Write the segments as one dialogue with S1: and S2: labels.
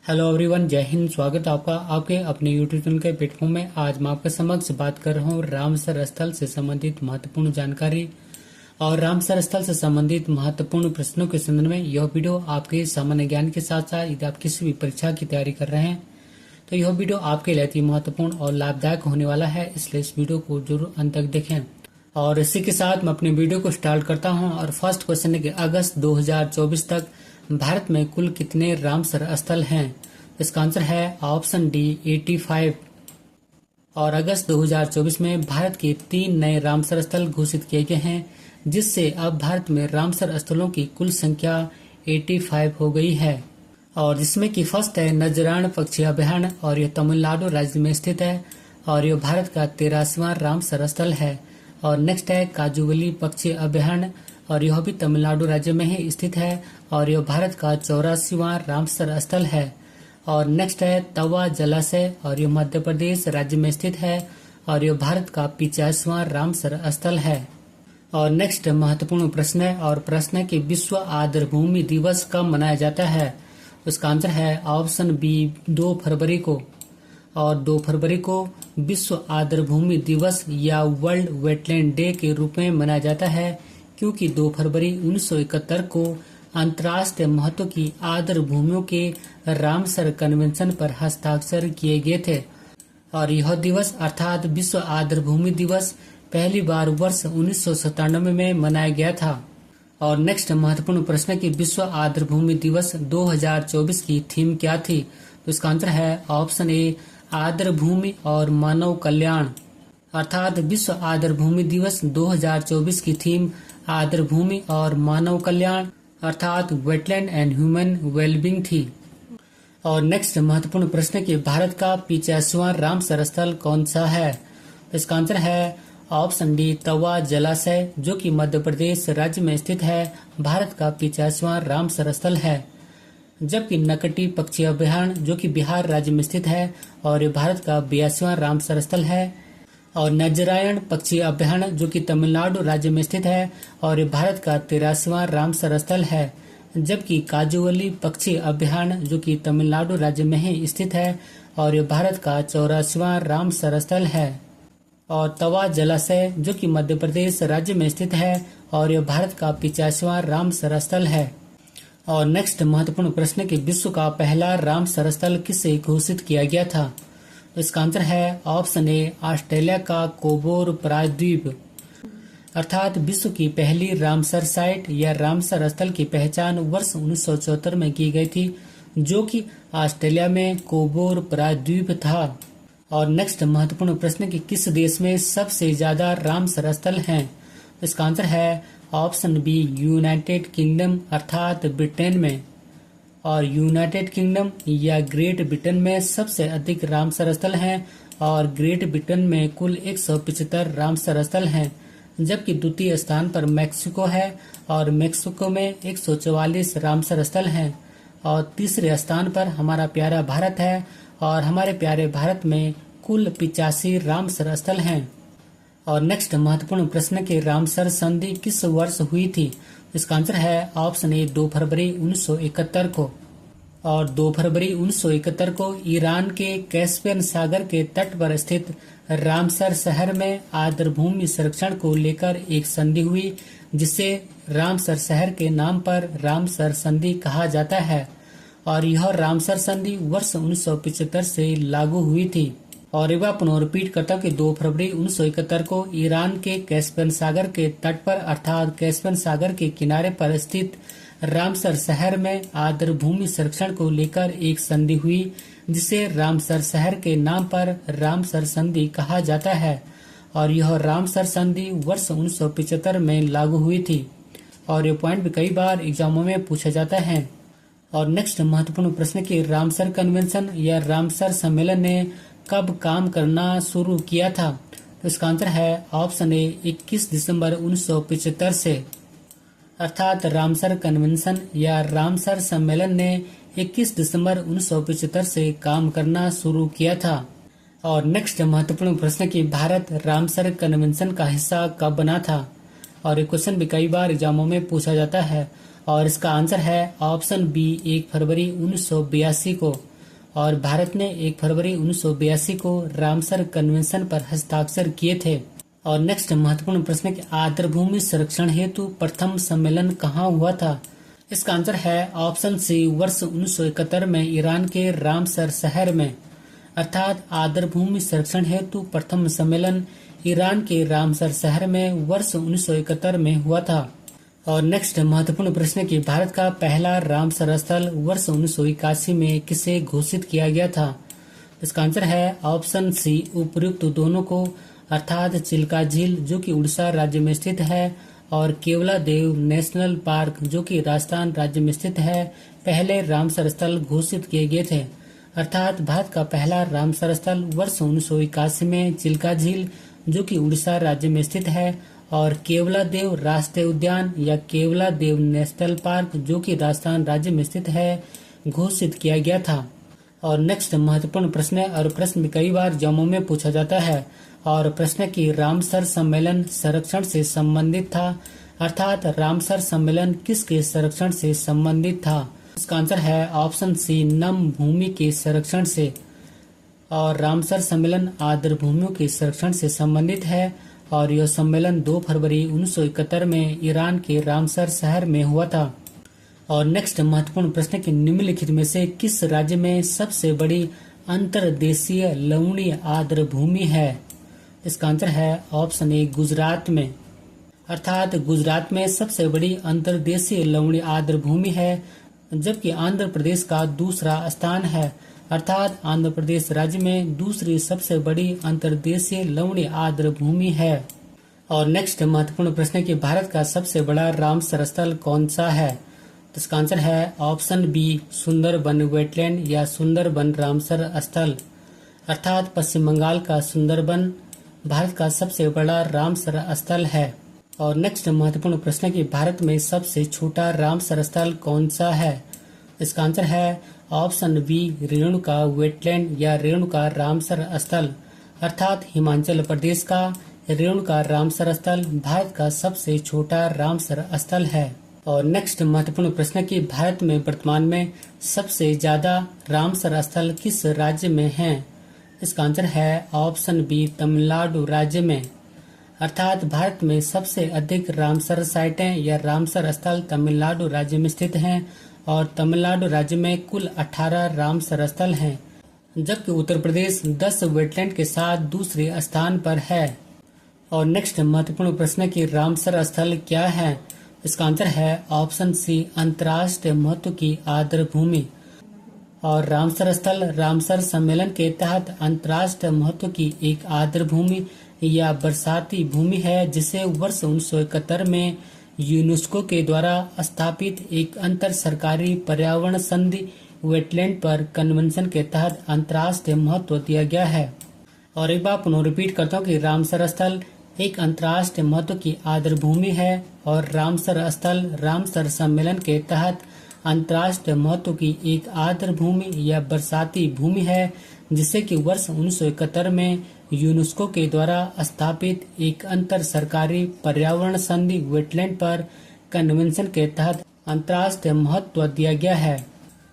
S1: Hello everyone, जय हिंद। स्वागत है आपका आपके अपने यूट्यूब चैनल के प्लेटफॉर्म में। आज मैं आपके समक्ष बात कर रहा हूँ रामसर स्थल से संबंधित महत्वपूर्ण जानकारी और रामसर स्थल से संबंधित महत्वपूर्ण प्रश्नों के संदर्भ में। यह वीडियो आपके सामान्य ज्ञान के साथ साथ यदि आप किसी भी परीक्षा की तैयारी कर रहे हैं तो यह वीडियो आपके लिए अति महत्वपूर्ण और लाभदायक होने वाला है, इसलिए इस वीडियो को जरूर अंत तक देखें। और इसी के साथ मैं अपने वीडियो को स्टार्ट करता हूं। और फर्स्ट क्वेश्चन है कि अगस्त 2024 तक भारत में कुल कितने रामसर स्थल हैं? इसका आंसर है ऑप्शन डी 85। और अगस्त 2024 में भारत के 3 नए रामसर स्थल घोषित किए गए हैं, जिससे अब भारत में रामसर स्थलों की कुल संख्या 85 हो गई है। और जिसमें कि फर्स्ट है नजराण पक्षी अभयारण्य, और यह तमिलनाडु राज्य में स्थित है और यह भारत का 83वां रामसर स्थल है। और नेक्स्ट है काजूवली पक्षी अभयारण्य, और यह भी तमिलनाडु राज्य में ही स्थित है और यह भारत का 84वां रामसर स्थल है। और नेक्स्ट है तवा जलाशय, और यह मध्य प्रदेश राज्य में स्थित है और यह भारत का 50वां रामसर स्थल है। और नेक्स्ट महत्वपूर्ण प्रश्न है, और प्रश्न है कि विश्व आर्द्रभूमि दिवस कब मनाया जाता है? उसका आंसर है ऑप्शन बी 2 फरवरी को। और 2 फरवरी को विश्व आर्द्रभूमि दिवस या वर्ल्ड वेटलैंड डे के रूप में मनाया जाता है, क्योंकि 2 फरवरी 1971 को अंतर्राष्ट्रीय महत्व की आर्द्र भूमियों के रामसर कन्वेंशन पर हस्ताक्षर किए गए थे। और यह दिवस अर्थात विश्व आर्द्र भूमि दिवस पहली बार वर्ष 1997 में मनाया गया था। और नेक्स्ट महत्वपूर्ण प्रश्न कि विश्व आर्द्र भूमि दिवस 2024 की थीम क्या थी? तो इसका आंसर है ऑप्शन ए आर्द्र भूमि और मानव कल्याण। अर्थात विश्व आर्द्र भूमि दिवस 2024 की थीम आर्द्र भूमि और मानव कल्याण अर्थात वेटलैंड एंड ह्यूमन वेलबींग थी। और नेक्स्ट महत्वपूर्ण प्रश्न कि भारत का 50वां रामसर स्थल कौन सा है? इसका आंसर है ऑप्शन डी तवा जलाशय, जो कि मध्य प्रदेश राज्य में स्थित है, भारत का 50वां रामसर स्थल है। जबकि नकटी पक्षी अभयारण्य, जो कि बिहार राज्य में स्थित है और ये भारत का 82वां रामसर स्थल है। और नजरायण पक्षी अभयारण्य, जो कि तमिलनाडु राज्य में स्थित है और ये भारत का 83वां रामसर स्थल है। जबकि काजूवली पक्षी अभयारण्य, जो कि तमिलनाडु राज्य में ही स्थित है और ये भारत का 84वां रामसर स्थल है। और तवा जलाशय, जो कि मध्य प्रदेश राज्य में स्थित है और यह भारत का 50वां रामसर स्थल है। और नेक्स्ट महत्वपूर्ण प्रश्न कि विश्व का पहला रामसर स्थल किसे घोषित किया गया था? इसका आंसर है ऑप्शन ए ऑस्ट्रेलिया का कोबोर प्रायद्वीप। अर्थात विश्व की पहली रामसर साइट या रामसर स्थल की पहचान वर्ष 1974 में की गई थी, जो कि ऑस्ट्रेलिया में कोबोर प्रायद्वीप था। और नेक्स्ट महत्वपूर्ण प्रश्न कि किस देश में सबसे ज्यादा रामसर स्थल हैं? इसका आंसर है ऑप्शन बी यूनाइटेड किंगडम अर्थात ब्रिटेन में। और यूनाइटेड किंगडम या ग्रेट ब्रिटेन में सबसे अधिक रामसर स्थल हैं और ग्रेट ब्रिटेन में कुल 175 रामसर स्थल हैं। जबकि द्वितीय स्थान पर मैक्सिको है और मैक्सिको में 144 रामसर स्थल हैं। और तीसरे स्थान पर हमारा प्यारा भारत है और हमारे प्यारे भारत में कुल 85 रामसर स्थल हैं। और नेक्स्ट महत्वपूर्ण प्रश्न कि रामसर संधि किस वर्ष हुई थी? इसका आंसर है ऑप्शन ए 2 फरवरी 1971 को। और 2 फरवरी 1971 को ईरान के कैस्पियन सागर के तट पर स्थित रामसर शहर में आर्द्र भूमि संरक्षण को लेकर एक संधि हुई, जिसे रामसर शहर के नाम पर रामसर संधि कहा जाता है। और यह रामसर संधि वर्ष 1975 से लागू हुई थी। और एक बार पुनः रिपीट करता हूँ कि 2 फरवरी 1971 को ईरान के कैस्पियन सागर के तट पर अर्थात कैस्पियन सागर के किनारे पर स्थित रामसर शहर में आर्द्र भूमि संरक्षण को लेकर एक संधि हुई, जिसे रामसर शहर के नाम पर रामसर संधि कहा जाता है। और यह रामसर संधि वर्ष 1975 में लागू हुई थी। और ये पॉइंट भी कई बार एग्जामों में पूछा जाता है। और नेक्स्ट महत्वपूर्ण प्रश्न कि रामसर कन्वेंशन या रामसर सम्मेलन ने कब काम करना शुरू किया था? तो इसका आंसर है ऑप्शन ए 21 दिसंबर 1975 से। अर्थात रामसर कन्वेंशन या रामसर सम्मेलन ने 21 दिसंबर 1975 से काम करना शुरू किया था। और नेक्स्ट महत्वपूर्ण प्रश्न कि भारत रामसर कन्वेंशन का हिस्सा कब बना था? और ये क्वेश्चन भी कई बार एग्जामों में पूछा जाता है और इसका आंसर है ऑप्शन बी 1 फरवरी 1982 को। और भारत ने 1 फरवरी 1982 को रामसर कन्वेंशन पर हस्ताक्षर किए थे। और नेक्स्ट महत्वपूर्ण प्रश्न कि आर्द्र भूमि संरक्षण हेतु प्रथम सम्मेलन कहाँ हुआ था? इसका आंसर है ऑप्शन सी, वर्ष 1971 में ईरान के रामसर शहर में। अर्थात आर्द्र भूमि संरक्षण हेतु प्रथम सम्मेलन ईरान के रामसर शहर में वर्ष 1971 में हुआ था। और नेक्स्ट महत्वपूर्ण प्रश्न कि भारत का पहला रामसर स्थल वर्ष 1981 में किसे घोषित किया गया था? इसका आंसर है ऑप्शन सी, उपयुक्त दोनों को, अर्थात चिल्का झील जो कि उड़ीसा राज्य में स्थित है और केवलादेव नेशनल पार्क जो कि राजस्थान राज्य में स्थित है, पहले रामसर स्थल घोषित किए गए थे। अर्थात भारत का पहला रामसर स्थल वर्ष 1981 में चिल्का झील जो कि उड़ीसा राज्य में स्थित है और केवलादेव राष्ट्रीय उद्यान या केवलादेव नेशनल पार्क जो कि राजस्थान राज्य में स्थित है घोषित किया गया था। और नेक्स्ट महत्वपूर्ण प्रश्न है और प्रश्न कई बार जम्मू में पूछा जाता है और प्रश्न की रामसर सम्मेलन संरक्षण से संबंधित था। अर्थात रामसर सम्मेलन किसके संरक्षण से संबंधित था? इसका आंसर है ऑप्शन सी, नम भूमि के संरक्षण से। और रामसर सम्मेलन आर्द्र भूमियों के संरक्षण से संबंधित है और यह सम्मेलन 2 फरवरी 1971 में ईरान के रामसर शहर में हुआ था। और नेक्स्ट महत्वपूर्ण प्रश्न कि निम्नलिखित में से किस राज्य में सबसे बड़ी अंतर्देशीय लवणीय आर्द्र भूमि है? इसका आंसर है ऑप्शन ए, गुजरात में। अर्थात गुजरात में सबसे बड़ी अंतर्देशीय लवणीय आर्द्र भूमि है, जबकि आंध्र प्रदेश का दूसरा स्थान है। अर्थात आंध्र प्रदेश राज्य में दूसरी सबसे बड़ी अंतर्देशीय लवणीय आर्द्र भूमि है। और नेक्स्ट महत्वपूर्ण प्रश्न कि भारत का सबसे बड़ा रामसर स्थल कौन सा है? तो इसका आंसर है ऑप्शन बी, सुंदरबन वेटलैंड या सुंदरबन रामसर स्थल। अर्थात पश्चिम बंगाल का सुंदरबन भारत का सबसे बड़ा रामसर स्थल है। और नेक्स्ट महत्वपूर्ण प्रश्न कि भारत में सबसे छोटा रामसर स्थल कौन सा है? इसका आंसर है ऑप्शन बी, रेणुका वेटलैंड या रेणुका रामसर स्थल। अर्थात हिमाचल प्रदेश का रेणुका रामसर स्थल भारत का सबसे छोटा रामसर स्थल है। और नेक्स्ट महत्वपूर्ण प्रश्न कि भारत में वर्तमान में सबसे ज्यादा रामसर स्थल किस राज्य में हैं? इसका आंसर है ऑप्शन बी, तमिलनाडु राज्य में। अर्थात भारत में सबसे अधिक रामसर साइटें या रामसर स्थल तमिलनाडु राज्य में स्थित हैं और तमिलनाडु राज्य में कुल 18 रामसर स्थल हैं, जबकि उत्तर प्रदेश 10 वेटलैंड के साथ दूसरे स्थान पर है। और नेक्स्ट महत्वपूर्ण प्रश्न कि रामसर स्थल क्या है? इसका आंसर है ऑप्शन सी, अंतर्राष्ट्रीय महत्व की आर्द्र भूमि। और रामसर स्थल रामसर सम्मेलन के तहत अंतर्राष्ट्रीय महत्व की एक आर्द्र भूमि या बरसाती भूमि है, जिसे वर्ष 1971 में यूनेस्को के द्वारा स्थापित एक अंतर सरकारी पर्यावरण संधि वेटलैंड पर कन्वेंशन के तहत अंतर्राष्ट्रीय महत्व दिया गया है। और एक बार पुनः रिपीट करता हूँ कि रामसर स्थल एक अंतर्राष्ट्रीय महत्व की आर्द्र भूमि है और रामसर स्थल रामसर सम्मेलन के तहत अंतर्राष्ट्रीय महत्व की एक आर्द्र भूमि या बरसाती भूमि है, जिसे कि वर्ष 1971 में यूनेस्को के द्वारा स्थापित एक अंतर सरकारी पर्यावरण संधि वेटलैंड पर कन्वेंशन के तहत अंतर्राष्ट्रीय महत्व दिया गया है।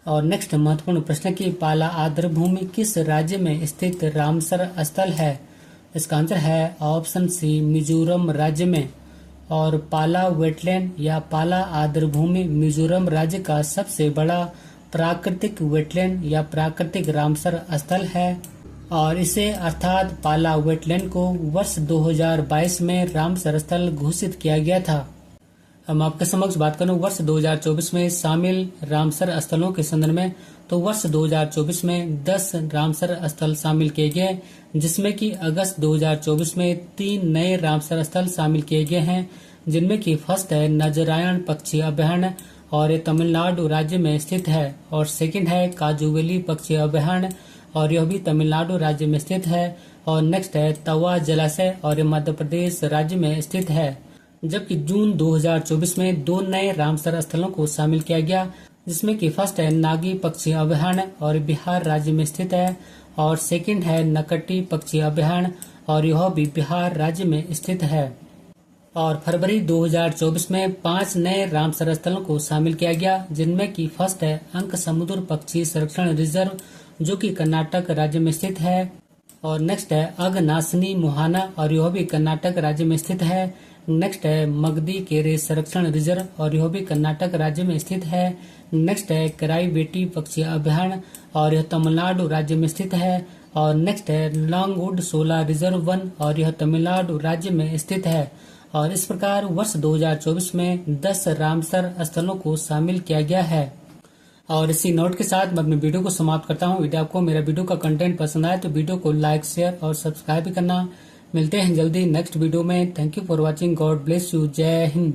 S1: और नेक्स्ट महत्वपूर्ण प्रश्न की पाला आर्द्र भूमि किस राज्य में स्थित रामसर स्थल है? इसका आंसर है ऑप्शन सी, मिजोरम राज्य में। और पाला वेटलैंड या पाला आर्द्र भूमि मिजोरम राज्य का सबसे बड़ा प्राकृतिक वेटलैंड या प्राकृतिक रामसर स्थल है और इसे अर्थात पाला वेटलैंड को वर्ष 2022 में रामसर स्थल घोषित किया गया था। हम आपके समक्ष बात करूं वर्ष 2024 में शामिल रामसर स्थलों के संदर्भ में, तो वर्ष 2024 में 10 रामसर स्थल शामिल किए गए, जिसमें कि अगस्त 2024 में 3 नए रामसर स्थल शामिल किए गए हैं, जिनमें कि फर्स्ट है नजरायण पक्षी अभयारण्य और ये तमिलनाडु राज्य में स्थित है, और सेकंड है काजूवेली पक्षी अभयारण्य और यह भी तमिलनाडु राज्य में स्थित है, और नेक्स्ट है तवा जलाशय और ये मध्य प्रदेश राज्य में स्थित है। जबकि जून 2024 में 2 नए रामसर स्थलों को शामिल किया गया, जिसमें कि फर्स्ट है नागी पक्षी अभयारण्य और बिहार राज्य में स्थित है, और सेकंड है नकटी पक्षी अभयारण्य और यह भी बिहार राज्य में स्थित है। और फरवरी 2024 में 5 नए रामसर स्थलों को शामिल किया गया, जिनमें की फर्स्ट है अंक समुद्र पक्षी संरक्षण रिजर्व, जो कि कर्नाटक राज्य में स्थित है। और नेक्स्ट है अगनासनी मुहाना, और यह भी कर्नाटक राज्य में स्थित है। नेक्स्ट है मगदी केरे संरक्षण रिजर्व, और यह भी कर्नाटक राज्य में स्थित है। नेक्स्ट है कराई बेटी पक्षी अभ्यारण्य, और यह तमिलनाडु राज्य में स्थित है। और नेक्स्ट है लॉन्गवुड सोला रिजर्व वन, और यह तमिलनाडु राज्य में स्थित है। और इस प्रकार वर्ष 2024 में 10 रामसर स्थलों को शामिल किया गया है। और इसी नोट के साथ मैं अपनी वीडियो को समाप्त करता हूँ। यदि आपको मेरा वीडियो का कंटेंट पसंद आए तो वीडियो को लाइक, शेयर और सब्सक्राइब भी करना। मिलते हैं जल्दी नेक्स्ट वीडियो में। Thank you for watching. God bless you. जय हिंद।